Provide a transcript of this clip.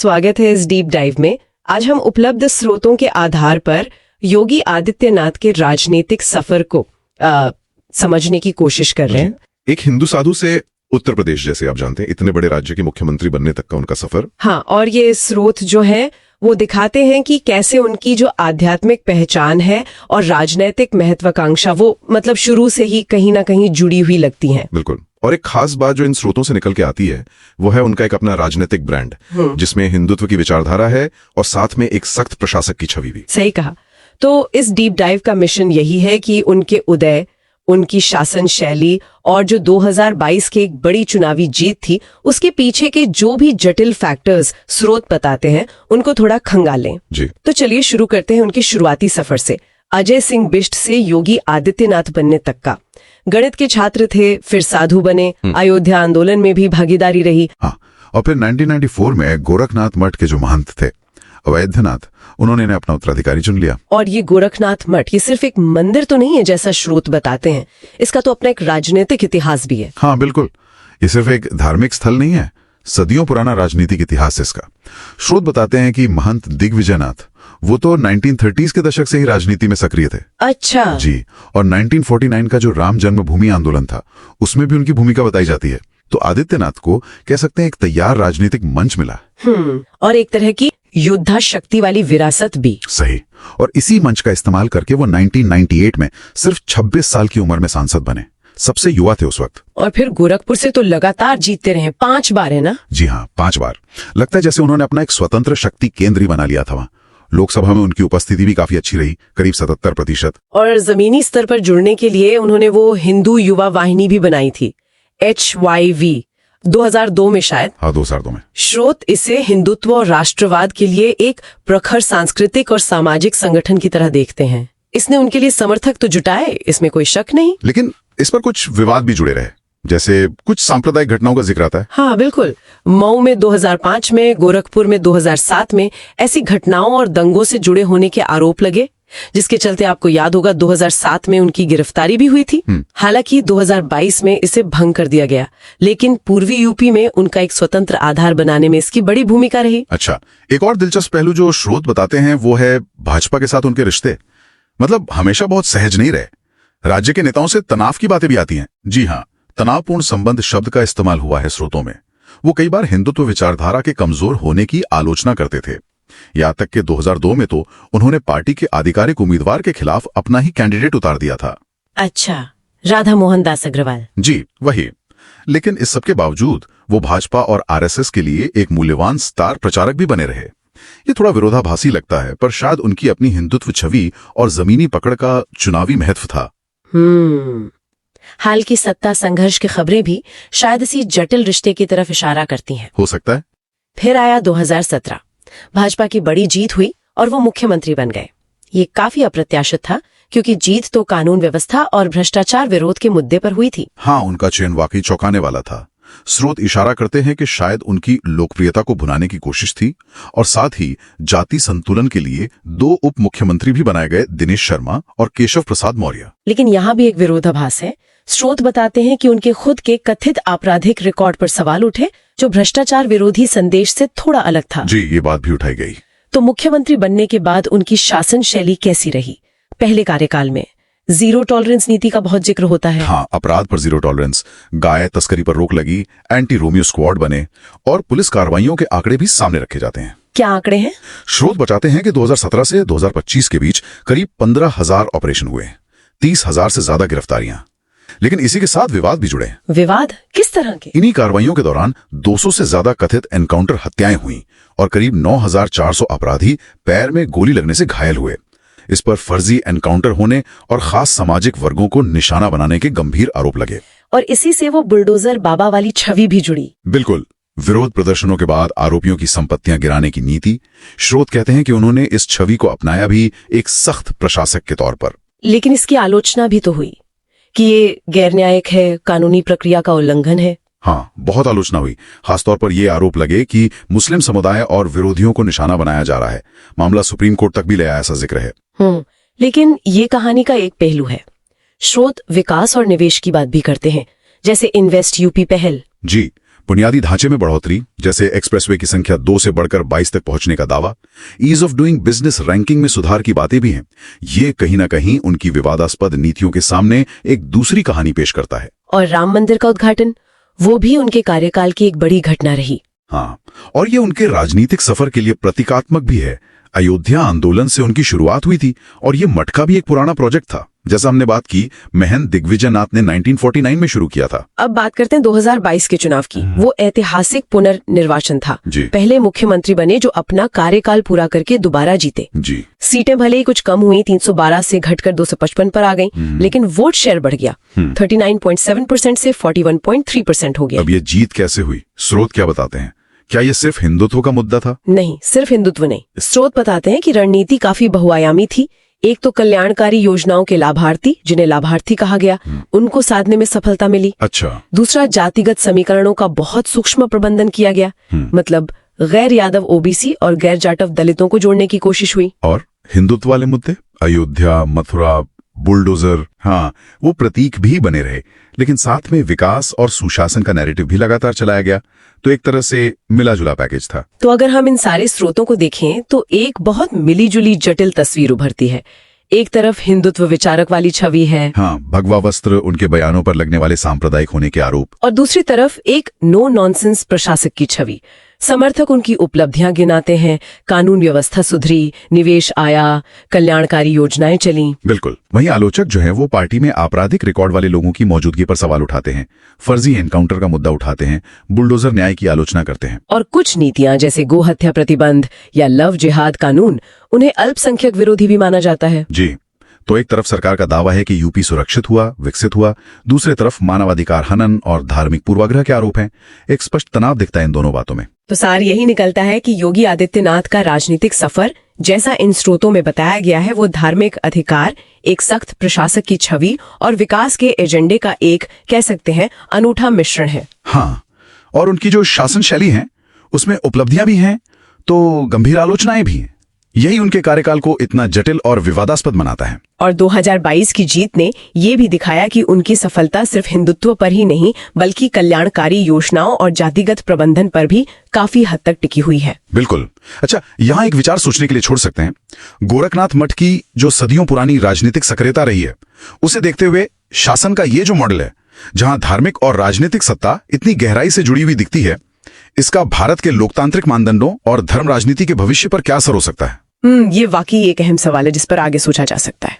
स्वागत है इस डीप डाइव में। आज हम उपलब्ध स्रोतों के आधार पर योगी आदित्यनाथ के राजनीतिक सफर को समझने की कोशिश कर रहे हैं। एक हिंदू साधु से उत्तर प्रदेश, जैसे आप जानते हैं, इतने बड़े राज्य के मुख्यमंत्री बनने तक का उनका सफर। हाँ, और ये स्रोत जो है वो दिखाते हैं कि कैसे उनकी जो आध्यात्मिक पहचान है और राजनैतिक महत्वाकांक्षा वो मतलब शुरू से ही कहीं ना कहीं जुड़ी हुई लगती हैं। बिल्कुल। और एक खास बात जो इन स्रोतों से निकल के आती है वो है उनका एक अपना राजनीतिक ब्रांड, जिसमें हिंदुत्व की विचारधारा है और साथ में एक सख्त प्रशासक की छवि भी। सही कहा। तो इस डीप डाइव का मिशन यही है कि उनके उदय, उनकी शासन शैली और जो 2022 की एक बड़ी चुनावी जीत थी उसके पीछे के जो भी जटिल फैक्टर्स स्रोत बताते हैं उनको थोड़ा खंगालें जी। तो चलिए शुरू करते हैं उनके शुरुआती सफर से, अजय सिंह बिष्ट से योगी आदित्यनाथ बनने तक का। गणित के छात्र थे, फिर साधु बने, अयोध्या आंदोलन में भी भागीदारी रही। हाँ, और फिर 1994 में गोरखनाथ मठ के जो महंत थे अवैधनाथ, उन्होंने इन्हें अपना उत्तराधिकारी चुन लिया। और ये गोरखनाथ मठ ये सिर्फ एक मंदिर तो नहीं है जैसा स्रोत बताते हैं, इसका तो अपना एक राजनीतिक इतिहास भी है। हाँ बिल्कुल, ये सिर्फ एक धार्मिक स्थल नहीं है, सदियों पुराना राजनीतिक इतिहास है इसका। स्रोत बताते हैं कि महंत दिग्विजयनाथ वो तो 1930s के दशक से ही राजनीति में सक्रिय थे। अच्छा जी। और 1949 का जो राम जन्मभूमि आंदोलन था उसमें भी उनकी भूमिका बताई जाती है। तो आदित्यनाथ को कह सकते हैं एक तैयार राजनीतिक मंच मिला। और एक तरह की योद्धा शक्ति वाली विरासत भी। सही। और इसी मंच का इस्तेमाल करके वो 1998 में सिर्फ 26 साल की उम्र में सांसद बने, सबसे युवा थे उस वक्त। और फिर गोरखपुर से तो लगातार जीतते रहे, 5 बार है ना? जी हाँ, 5 बार। लगता है जैसे उन्होंने अपना एक स्वतंत्र शक्ति केंद्र ही बना लिया था वहाँ। लोकसभा में उनकी उपस्थिति भी काफी अच्छी रही, करीब 77%। और जमीनी स्तर पर जुड़ने के लिए उन्होंने वो हिंदू युवा वाहिनी भी बनाई थी, HYV, 2002 में शायद। हाँ, 2002 में। स्रोत इसे हिंदुत्व और राष्ट्रवाद के लिए एक प्रखर सांस्कृतिक और सामाजिक संगठन की तरह देखते हैं। इसने उनके लिए समर्थक तो जुटाए, इसमें कोई शक नहीं, लेकिन इस पर कुछ विवाद भी जुड़े रहे, जैसे कुछ सांप्रदायिक घटनाओं का जिक्र आता है। हाँ बिल्कुल, मऊ में 2005 में, गोरखपुर में 2007 में ऐसी घटनाओं और दंगों से जुड़े होने के आरोप लगे, जिसके चलते आपको याद होगा 2007 में उनकी गिरफ्तारी भी हुई थी। हालांकि 2022 में इसे भंग कर दिया गया, लेकिन पूर्वी यूपी में उनका एक स्वतंत्र आधार बनाने में इसकी बड़ी भूमिका रही। अच्छा, एक और दिलचस्प पहलू जो स्रोत बताते हैं वो है भाजपा के साथ उनके रिश्ते। मतलब हमेशा बहुत सहज नहीं रहे, राज्य के नेताओं से तनाव की बातें भी आती हैं। जी हाँ, तनावपूर्ण संबंध शब्द का इस्तेमाल हुआ है स्रोतों में। वो कई बार हिंदुत्व विचारधारा के कमजोर होने की आलोचना करते थे। यहाँ तक कि 2002 में तो उन्होंने पार्टी के आधिकारिक उम्मीदवार के खिलाफ अपना ही कैंडिडेट उतार दिया था। अच्छा, राधा मोहन दास अग्रवाल। जी वही। लेकिन इस सब के बावजूद वो भाजपा और RSS के लिए एक मूल्यवान स्टार प्रचारक भी बने रहे। ये थोड़ा विरोधाभासी लगता है, पर शायद उनकी अपनी हिंदुत्व छवि और जमीनी पकड़ का चुनावी महत्व था। हाल की सत्ता संघर्ष की खबरें भी शायद इसी जटिल रिश्ते की तरफ इशारा करती हैं। हो सकता है। फिर आया 2017, भाजपा की बड़ी जीत हुई और वो मुख्यमंत्री बन गए। ये काफी अप्रत्याशित था, क्योंकि जीत तो कानून व्यवस्था और भ्रष्टाचार विरोध के मुद्दे पर हुई थी। हाँ, उनका चयन वाकई चौंकाने वाला था। स्रोत इशारा करते हैं कि शायद उनकी लोकप्रियता को भुनाने की कोशिश थी, और साथ ही जाति संतुलन के लिए 2 उप मुख्यमंत्री भी बनाए गए, दिनेश शर्मा और केशव प्रसाद मौर्य। लेकिन यहाँ भी एक विरोधाभास है। स्रोत बताते हैं कि उनके खुद के कथित आपराधिक रिकॉर्ड पर सवाल उठे, जो भ्रष्टाचार विरोधी संदेश से थोड़ा अलग था। जी, ये बात भी उठाई गई। तो मुख्यमंत्री बनने के बाद उनकी शासन शैली कैसी रही? पहले कार्यकाल में जीरो टॉलरेंस नीति का बहुत जिक्र होता है। हाँ, अपराध पर जीरो टॉलरेंस, गाय तस्करी पर रोक लगी, एंटी रोमियो स्क्वाड बने, और पुलिस कार्रवाइयों के आंकड़े भी सामने रखे जाते हैं। क्या आंकड़े हैं? स्रोत बताते हैं कि 2017 से 2025 के बीच करीब 15,000 ऑपरेशन हुए, 30,000 से ज्यादा गिरफ्तारियां। लेकिन इसी के साथ विवाद भी जुड़े। विवाद किस तरह के? इन्हीं कार्रवाइयों के दौरान 200 से ज्यादा कथित एनकाउंटर हत्याएं हुई और करीब 9,400 अपराधी पैर में गोली लगने से घायल हुए। इस पर फर्जी एनकाउंटर होने और खास सामाजिक वर्गों को निशाना बनाने के गंभीर आरोप लगे। और इसी से वो बुलडोजर बाबा वाली छवि भी जुड़ी। बिल्कुल। विरोध प्रदर्शनों के बाद आरोपियों की संपत्तियां गिराने की नीति। स्रोत कहते हैं कि उन्होंने इस छवि को अपनाया भी एक सख्त प्रशासक के तौर पर। लेकिन इसकी आलोचना भी तो हुई कि ये गैर न्यायिक है, कानूनी प्रक्रिया का उल्लंघन है। हाँ, बहुत आलोचना हुई। खासतौर पर यह आरोप लगे कि मुस्लिम समुदाय और विरोधियों को निशाना बनाया जा रहा है। मामला सुप्रीम कोर्ट तक भी ले आया, ऐसा जिक्र है। लेकिन ये कहानी का एक पहलू है। स्रोत विकास और निवेश की बात भी करते हैं, जैसे इन्वेस्ट यूपी पहल। जी, बुनियादी ढांचे में बढ़ोतरी, जैसे एक्सप्रेसवे की संख्या 2 से बढ़कर 22 तक पहुंचने का दावा, ease of doing business ranking में सुधार की बातें भी हैं। ये कहीं ना कहीं उनकी विवादास्पद नीतियों के सामने एक दूसरी कहानी पेश करता है। और राम मंदिर का उद्घाटन, वो भी उनके कार्यकाल की एक बड़ी घटना रही। हाँ, और ये उनके राजनीतिक सफर के लिए प्रतीकात्मक भी है। अयोध्या आंदोलन से उनकी शुरुआत हुई थी और ये मटका भी एक पुराना प्रोजेक्ट था। जैसा हमने बात की, महंत दिग्विजयनाथ ने 1949 में शुरू किया था। अब बात करते हैं 2022 के चुनाव की। वो ऐतिहासिक पुनर्निर्वाचन था। जी। पहले मुख्यमंत्री बने जो अपना कार्यकाल पूरा करके दोबारा जीते। जी। सीटें भले ही कुछ कम हुई, 312 से घटकर 255 पर आ गई, लेकिन वोट शेयर बढ़ गया, 39.7% से 41.3% हो गया। अब ये जीत कैसे हुई? स्रोत क्या बताते हैं? क्या ये सिर्फ हिंदुत्व का मुद्दा था? नहीं, सिर्फ हिंदुत्व नहीं। स्रोत बताते हैं कि रणनीति काफी बहुआयामी थी। एक तो कल्याणकारी योजनाओं के लाभार्थी, जिन्हें लाभार्थी कहा गया, उनको साधने में सफलता मिली। अच्छा। दूसरा, जातिगत समीकरणों का बहुत सूक्ष्म प्रबंधन किया गया। मतलब गैर यादव ओबीसी और गैर जाटव दलितों को जोड़ने की कोशिश हुई। और हिंदुत्व वाले मुद्दे, अयोध्या, मथुरा, बुलडोजर, हाँ, वो प्रतीक भी बने रहे, लेकिन साथ में विकास और सुशासन का नैरेटिव भी लगातार चलाया गया। तो एक तरह से मिला जुला पैकेज था। तो अगर हम इन सारे स्रोतों को देखें तो एक बहुत मिलीजुली जटिल तस्वीर उभरती है। एक तरफ हिंदुत्व विचारक वाली छवि है, हाँ, भगवा वस्त्र, उनके बयानों पर लगने वाले सांप्रदायिक होने के आरोप, और दूसरी तरफ एक नो नॉनसेंस प्रशासक की छवि। समर्थक उनकी उपलब्धियां गिनाते हैं, कानून व्यवस्था सुधरी, निवेश आया, कल्याणकारी योजनाएं चली। बिल्कुल। वहीं आलोचक जो है वो पार्टी में आपराधिक रिकॉर्ड वाले लोगों की मौजूदगी पर सवाल उठाते हैं, फर्जी एनकाउंटर का मुद्दा उठाते हैं, बुलडोजर न्याय की आलोचना करते हैं। और कुछ नीतियां जैसे गोहत्या प्रतिबंध या लव जिहाद कानून, उन्हें अल्पसंख्यक विरोधी भी माना जाता है। जी। तो एक तरफ सरकार का दावा है कि यूपी सुरक्षित हुआ, विकसित हुआ, दूसरे तरफ मानवाधिकार हनन और धार्मिक पूर्वाग्रह के आरोप हैं। एक स्पष्ट तनाव दिखता है इन दोनों बातों में। तो सार यही निकलता है कि योगी आदित्यनाथ का राजनीतिक सफर, जैसा इन स्रोतों में बताया गया है, वो धार्मिक अधिकार, एक सख्त प्रशासक की छवि और विकास के एजेंडे का एक, कह सकते हैं, अनूठा मिश्रण है। हाँ, और उनकी जो शासन शैली है उसमें उपलब्धियां भी हैं तो गंभीर आलोचनाएं भी हैं। यही उनके कार्यकाल को इतना जटिल और विवादास्पद बनाता है। और 2022 की जीत ने ये भी दिखाया कि उनकी सफलता सिर्फ हिंदुत्व पर ही नहीं, बल्कि कल्याणकारी योजनाओं और जातिगत प्रबंधन पर भी काफी हद तक टिकी हुई है। बिल्कुल। अच्छा, यहाँ एक विचार सोचने के लिए छोड़ सकते हैं। गोरखनाथ मठ की जो सदियों पुरानी राजनीतिक सक्रियता रही है, उसे देखते हुए शासन का ये जो मॉडल है, जहां धार्मिक और राजनीतिक सत्ता इतनी गहराई से जुड़ी हुई दिखती है, इसका भारत के लोकतांत्रिक मानदंडों और धर्म राजनीति के भविष्य पर क्या असर हो सकता है? ये वाकई एक अहम सवाल है जिस पर आगे सोचा जा सकता है।